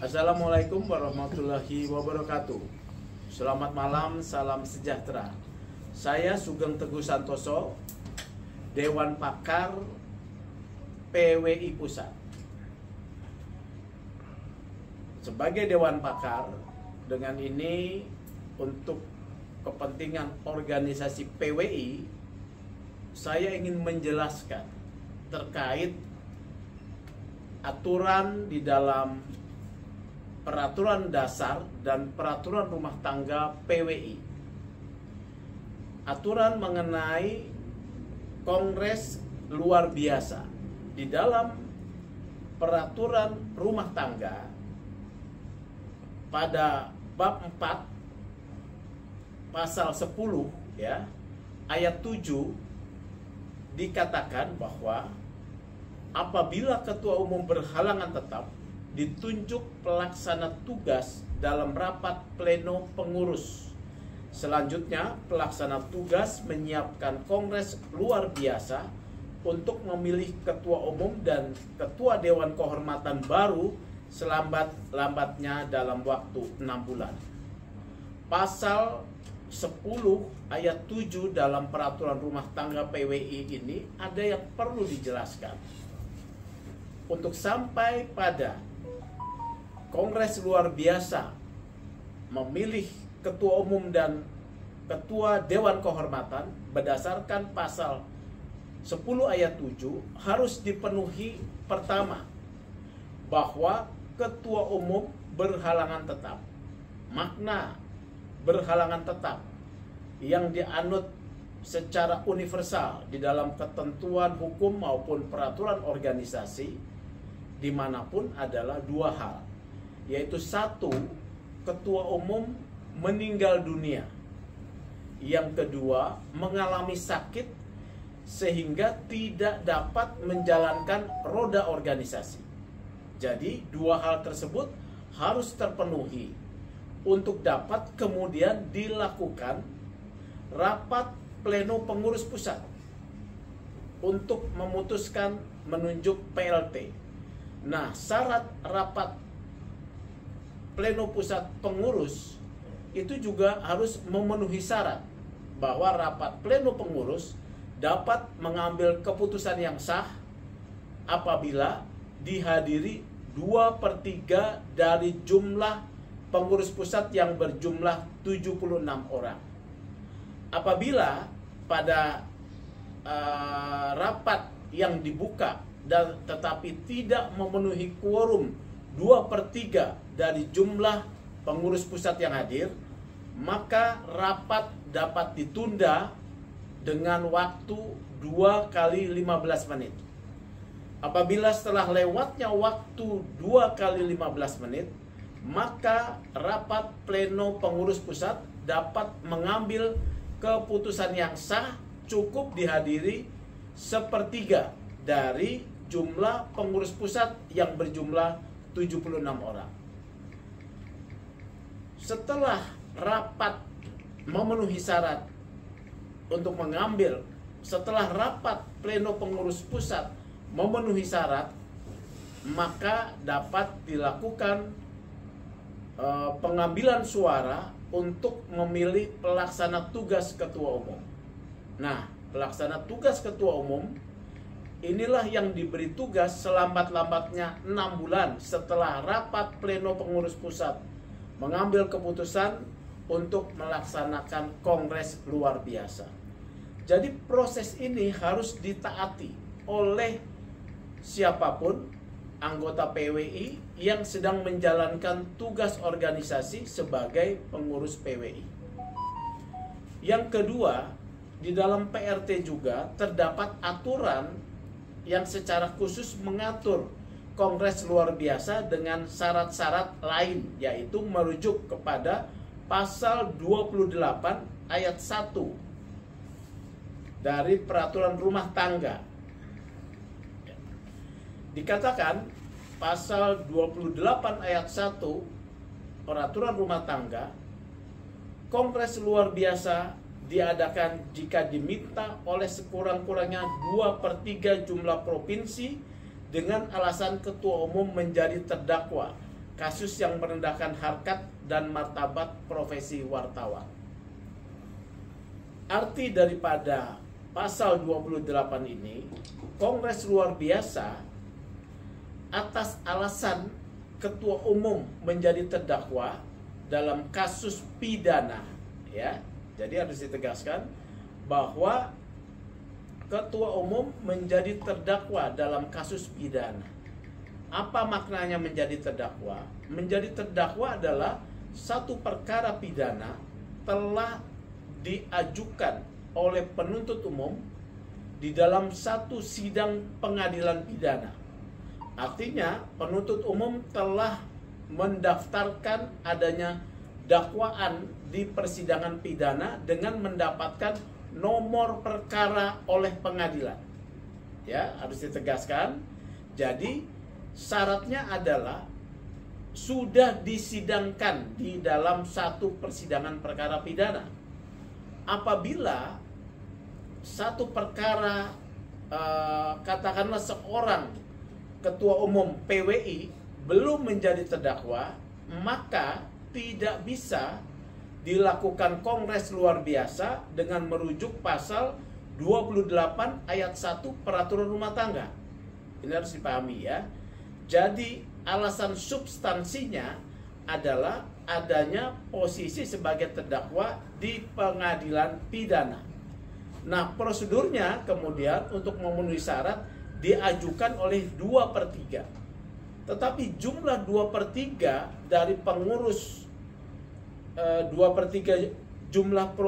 Assalamualaikum warahmatullahi wabarakatuh. Selamat malam, salam sejahtera. Saya Sugeng Teguh Santoso, Dewan Pakar PWI Pusat. Sebagai Dewan Pakar, dengan ini untuk kepentingan organisasi PWI, saya ingin menjelaskan terkait aturan di dalam Peraturan Dasar dan Peraturan Rumah Tangga PWI. Aturan mengenai Kongres Luar Biasa. Di dalam Peraturan Rumah Tangga pada bab 4 pasal 10 ya, ayat 7 dikatakan bahwa apabila ketua umum berhalangan tetap ditunjuk pelaksana tugas dalam rapat pleno pengurus. Selanjutnya, pelaksana tugas menyiapkan kongres luar biasa untuk memilih ketua umum dan ketua dewan kehormatan baru selambat-lambatnya dalam waktu 6 bulan. Pasal 10 ayat 7 dalam peraturan rumah tangga PWI ini ada yang perlu dijelaskan. Untuk sampai pada Kongres luar biasa memilih ketua umum dan ketua dewan kehormatan berdasarkan pasal 10 ayat 7 harus dipenuhi pertama bahwa ketua umum berhalangan tetap. Makna berhalangan tetap yang dianut secara universal di dalam ketentuan hukum maupun peraturan organisasi dimanapun adalah dua hal, yaitu satu, ketua umum meninggal dunia. Yang kedua, mengalami sakit sehingga tidak dapat menjalankan roda organisasi. Jadi, dua hal tersebut harus terpenuhi untuk dapat kemudian dilakukan rapat pleno pengurus pusat untuk memutuskan menunjuk PLT. Nah, syarat rapat pleno pusat pengurus itu juga harus memenuhi syarat bahwa rapat pleno pengurus dapat mengambil keputusan yang sah apabila dihadiri 2/3 dari jumlah pengurus pusat yang berjumlah 76 orang. Apabila pada rapat yang dibuka dan tetapi tidak memenuhi quorum 2/3 dari jumlah pengurus pusat yang hadir, maka rapat dapat ditunda dengan waktu 2 kali 15 menit. Apabila setelah lewatnya waktu 2 kali 15 menit, maka rapat pleno pengurus pusat dapat mengambil keputusan yang sah cukup dihadiri 1/3 dari jumlah pengurus pusat yang berjumlah 76 orang. Setelah rapat memenuhi syarat untuk mengambil, setelah rapat pleno pengurus pusat memenuhi syarat, maka dapat dilakukan pengambilan suara untuk memilih pelaksana tugas ketua umum. Nah, pelaksana tugas ketua umum inilah yang diberi tugas selambat-lambatnya 6 bulan setelah rapat pleno pengurus pusat mengambil keputusan untuk melaksanakan kongres luar biasa. Jadi proses ini harus ditaati oleh siapapun anggota PWI yang sedang menjalankan tugas organisasi sebagai pengurus PWI. Yang kedua, di dalam PRT juga terdapat aturan yang secara khusus mengatur kongres luar biasa dengan syarat-syarat lain, yaitu merujuk kepada pasal 28 ayat 1 dari peraturan rumah tangga. Dikatakan pasal 28 ayat 1 peraturan rumah tangga, kongres luar biasa diadakan jika diminta oleh sekurang-kurangnya 2/3 jumlah provinsi dengan alasan ketua umum menjadi terdakwa kasus yang merendahkan harkat dan martabat profesi wartawan. Arti daripada pasal 28 ini, Kongres luar biasa atas alasan ketua umum menjadi terdakwa dalam kasus pidana, ya. Jadi harus ditegaskan bahwa ketua umum menjadi terdakwa dalam kasus pidana. Apa maknanya menjadi terdakwa? Menjadi terdakwa adalah satu perkara pidana telah diajukan oleh penuntut umum di dalam satu sidang pengadilan pidana. Artinya penuntut umum telah mendaftarkan adanya dakwaan di persidangan pidana dengan mendapatkan nomor perkara oleh pengadilan. Ya, harus ditegaskan. Jadi syaratnya adalah sudah disidangkan di dalam satu persidangan perkara pidana. Apabila satu perkara katakanlah seorang ketua umum PWI belum menjadi terdakwa, maka tidak bisa dilakukan kongres luar biasa dengan merujuk pasal 28 ayat 1 peraturan rumah tangga. Ini harus dipahami ya. Jadi alasan substansinya adalah adanya posisi sebagai terdakwa di pengadilan pidana. Nah, prosedurnya kemudian untuk memenuhi syarat diajukan oleh 2/3. Tetapi jumlah 2/3 dari pengurus 2/3 jumlah